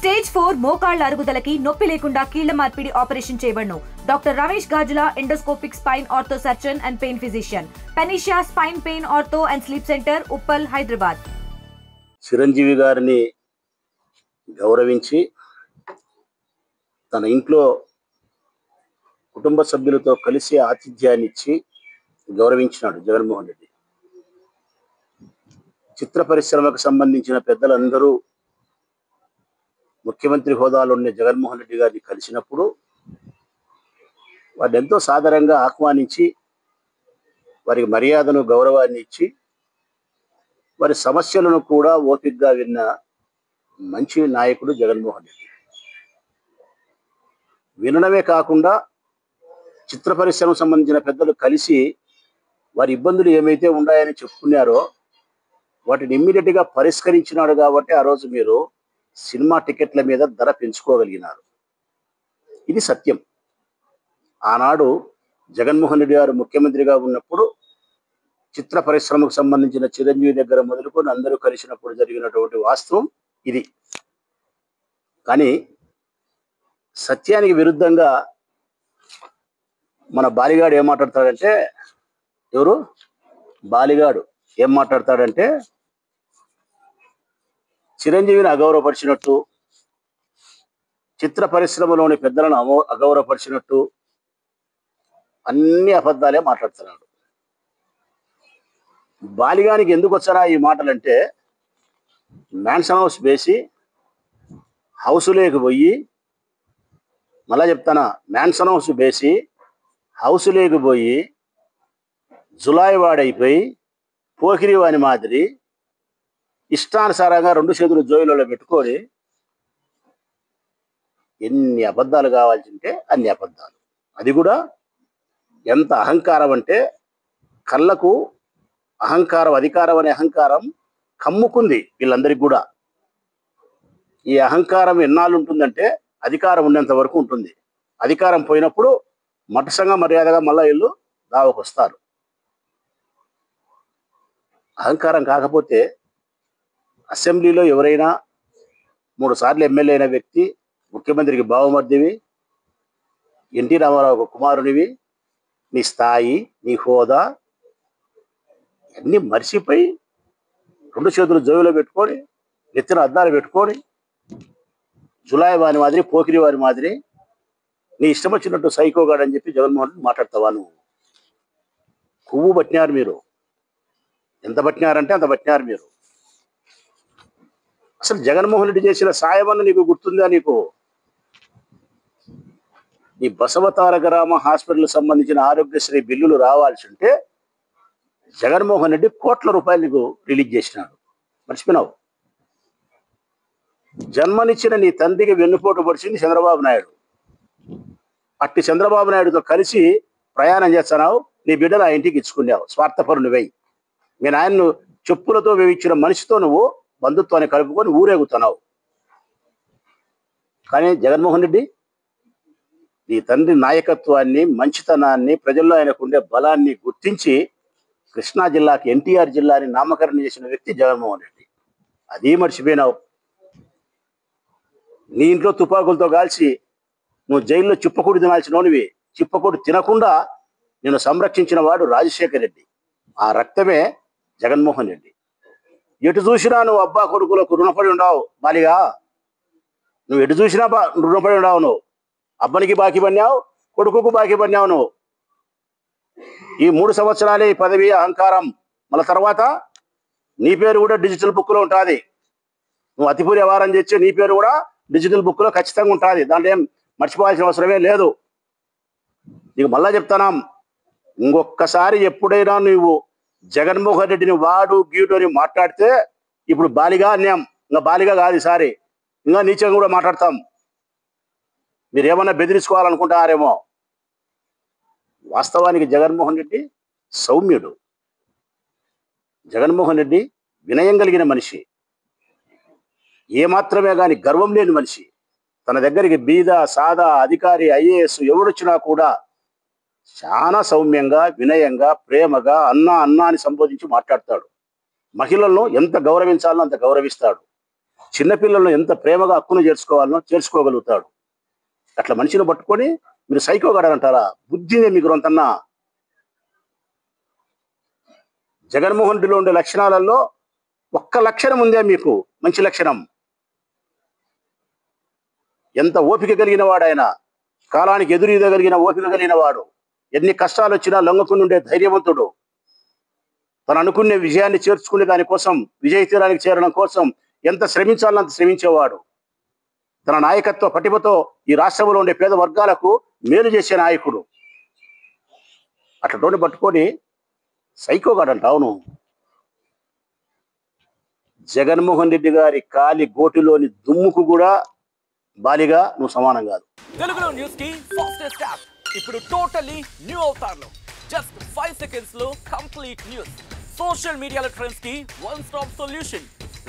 Stage 4 మోకాళ్ల అరుగుదలకి నొప్పి లేకుండా కీళ్ల మార్పిడి ఆపరేషన్ చేయబడును. Doctor Ramesh Gajula, endoscopic spine ortho surgeon and pain physician, Panacea spine pain ortho and sleep centre, Uppal, Hyderabad. Chiranjeevi గారిని గౌరవించి తన ఇంట్లో కుటుంబ సభ్యులతో కలిసి ఆతిథ్యాన్ని ఇచ్చి గౌరవించినాడు జగన్మోహన్ రెడ్డి. చిత్ర పరిశ్రమకు సంబంధించిన పెద్దలందరూ ముఖ్యమంత్రి హోదాలో ఉన్న జగన్మోహన్ రెడ్డి గారిని కలిసినప్పుడు వారిని ఎంతో సాదరంగా ఆహ్వానించి వారికి మర్యాదను, గౌరవాన్ని ఇచ్చి వారి సమస్యలను కూడా ఓపికగా విన్న మంచి నాయకుడు జగన్మోహన్ రెడ్డి. వినడమే కాకుండా చిత్ర పరిశ్రమకు సంబంధించిన పెద్దలు కలిసి వారి ఇబ్బందులు ఏమైతే ఉన్నాయని చెప్పుకున్నారో వాటిని ఇమ్మీడియట్గా పరిష్కరించినాడు. కాబట్టి ఆ రోజు మీరు సినిమా టికెట్ల మీద ధర పెంచుకోగలిగినారు. ఇది సత్యం. ఆనాడు జగన్మోహన్ రెడ్డి గారు ముఖ్యమంత్రిగా ఉన్నప్పుడు చిత్ర పరిశ్రమకు సంబంధించిన చిరంజీవి దగ్గర మొదలుకొని అందరూ కలిసినప్పుడు జరిగినటువంటి వాస్తవం ఇది. కానీ సత్యానికి విరుద్ధంగా మన బాలిగాడు ఏం మాట్లాడతాడంటే, ఎవరు బాలిగాడు ఏం మాట్లాడతాడంటే, చిరంజీవిని అగౌరవపరిచినట్టు, చిత్ర పరిశ్రమలోని పెద్దలను అగౌరవపరిచినట్టు అన్ని అబద్ధాలే మాట్లాడుతున్నాడు. బాలిగానికి ఎందుకు వచ్చారా ఈ మాటలంటే, మ్యాన్షన్ హౌస్ వేసి హౌసులోకి పోయి, మళ్ళా చెప్తానా, మ్యాన్షన్ హౌస్ వేసి హౌసులోకి పోయి జులాయి వాడైపోయి పోకిరి వాని మాదిరి ఇష్టానుసారంగా 2 చేతులు జోయిలలో పెట్టుకొని ఎన్ని అబద్ధాలు కావాల్సింటే అన్ని అబద్ధాలు. అది కూడా ఎంత అహంకారం అంటే, కళ్ళకు అహంకారం, అధికారం అనే అహంకారం కమ్ముకుంది వీళ్ళందరికీ కూడా. ఈ అహంకారం ఎన్నాళ్ళు ఉంటుందంటే, అధికారం ఉన్నంత వరకు ఉంటుంది. అధికారం పోయినప్పుడు మటసంగా మర్యాదగా మళ్ళా వీళ్ళు దావకు వస్తారు. అహంకారం కాకపోతే అసెంబ్లీలో ఎవరైనా 3 సార్లు ఎమ్మెల్యే అయిన వ్యక్తి, ముఖ్యమంత్రికి బావమర్దివి, ఎన్టీ రామారావు కుమారునివి, నీ స్థాయి, నీ హోదా అన్నీ మర్చిపోయి 2 చేతులు జోబులో పెట్టుకొని నెత్తిన అద్దాలు పెట్టుకొని జులాయి వారి మాదిరి, పోకిరి వారి మాదిరి నీ ఇష్టం వచ్చినట్టు సైకోగాడు అని చెప్పి జగన్మోహన్ రెడ్డి మాట్లాడతావా నువ్వు? కొవ్వు పట్టినారు మీరు. ఎంత పట్టినారంటే అంత పట్టినారు మీరు. అసలు జగన్మోహన్ రెడ్డి చేసిన సాయం అన్న నీకు గుర్తుందా? నీకు ఈ బసవతారకరామ హాస్పిటల్ సంబంధించిన ఆరోగ్యశ్రీ బిల్లులు రావాల్సి ఉంటే జగన్మోహన్ రెడ్డి కోట్ల రూపాయలు నీకు రిలీజ్ చేసినాడు. మర్చిపోయినావు. జన్మనిచ్చిన నీ తండ్రికి వెన్నుపోటు పడిచింది చంద్రబాబు నాయుడు. అట్టి చంద్రబాబు నాయుడుతో కలిసి ప్రయాణం చేస్తున్నావు. నీ బిడ్డను ఆ ఇంటికి ఇచ్చుకున్నావు. స్వార్థపరునివై మీ నాయన్ను చెప్పులతో వేయించిన మనిషితో నువ్వు బంధుత్వాన్ని కలుపుకొని ఊరేగుతున్నావు. కానీ జగన్మోహన్ రెడ్డి నీ తండ్రి నాయకత్వాన్ని, మంచితనాన్ని, ప్రజల్లో ఆయనకు ఉండే బలాన్ని గుర్తించి కృష్ణా జిల్లాకి ఎన్టీఆర్ జిల్లాని నామకరణం చేసిన వ్యక్తి జగన్మోహన్ రెడ్డి. అది మర్చిపోయినావు. నీ ఇంట్లో తుపాకులతో కాల్చి నువ్వు జైల్లో చిప్పకూడి తినాల్సినోనివి. చిప్పకూడి తినకుండా నేను సంరక్షించిన వాడు రాజశేఖర్ రెడ్డి. ఆ రక్తమే జగన్మోహన్ రెడ్డి. ఎటు చూసినా నువ్వు అబ్బా కొడుకులకు రుణపడి ఉండవు. బాలిగా నువ్వు ఎటు చూసినా రుణపడి ఉండవు. నువ్వు అబ్బనికి బాకీ పడినావు, కొడుకుకు బాకీ పడినావు. నువ్వు ఈ 3 సంవత్సరాలే ఈ పదవి, అహంకారం. మళ్ళీ తర్వాత నీ పేరు కూడా డిజిటల్ బుక్లో ఉంటుంది. నువ్వు అతిపూరి వ్యవహారం చేస్తే నీ పేరు కూడా డిజిటల్ బుక్లో ఖచ్చితంగా ఉంటుంది. దాంట్లో ఏం మర్చిపోవాల్సిన అవసరమే లేదు. నీకు మళ్ళా చెప్తానా, ఇంకొక్కసారి ఎప్పుడైనా నువ్వు జగన్మోహన్ రెడ్డిని వాడు గీటు అని మాట్లాడితే, ఇప్పుడు బాలిగా అన్యాం, ఇంకా బాలిగా కాదు, ఈసారి ఇంకా నీచంగా కూడా మాట్లాడతాం. మీరేమన్నా బెదిరించుకోవాలనుకుంటారేమో. వాస్తవానికి జగన్మోహన్ రెడ్డి సౌమ్యుడు. జగన్మోహన్ రెడ్డి వినయం కలిగిన మనిషి. ఏమాత్రమే కానీ గర్వం లేని మనిషి. తన దగ్గరికి బీద, సాదా, అధికారి, ఐఏఎస్ ఎవడొచ్చినా కూడా చాలా సౌమ్యంగా, వినయంగా, ప్రేమగా అన్నా అని సంబోధించి మాట్లాడతాడు. మహిళలను ఎంత గౌరవించాలో అంత గౌరవిస్తాడు. చిన్నపిల్లలను ఎంత ప్రేమగా హక్కును చేర్చుకోవాలనో చేర్చుకోగలుగుతాడు. అట్లా మనిషిని పట్టుకొని మీరు సైకోగాడంటారా? బుద్ధి మీకు అంతన్నా. జగన్మోహన్ రెడ్డిలో ఉండే లక్షణాలలో ఒక్క లక్షణం ఉందే మీకు, మంచి లక్షణం. ఎంత ఓపిక కలిగిన వాడు ఆయన, కాలానికి ఎదురీదగలిగిన ఓపిక కలిగిన వాడు, ఎన్ని కష్టాలు వచ్చినా లొంగకుండా ఉండే ధైర్యవంతుడు, తను అనుకునే విజయాన్ని చేర్చుకునే దానికోసం, విజయ తీరానికి చేరడం కోసం ఎంత శ్రమించాలో అంత శ్రమించేవాడు. తన నాయకత్వ పటిమతో ఈ రాష్ట్రంలో ఉండే పేద వర్గాలకు మేలు చేసే నాయకుడు. అట్లా పట్టుకొని సైకోగాడంటావు నువ్వు. జగన్మోహన్ రెడ్డి గారి కాలి గోటిలోని దుమ్ముకు కూడా బాలిగా నువ్వు సమానం కాదు. తెలుగులో న్యూస్ కి ఫాస్టెస్ట్ యాప్ ఇప్పుడు టోటల్లీ న్యూ అవతార్లో జస్ట్ 5 seconds లో కంప్లీట్ న్యూస్. సోషల్ మీడియాలో ట్రెండ్స్ కి one stop solution.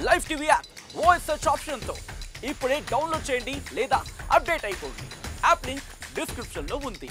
Live TV app voice search option తో ఇప్పుడే డౌన్లోడ్ చేయండి లేదా అప్డేట్ అయిపోండి. యాప్ లింక్ డిస్క్రిప్షన్ లో ఉంది.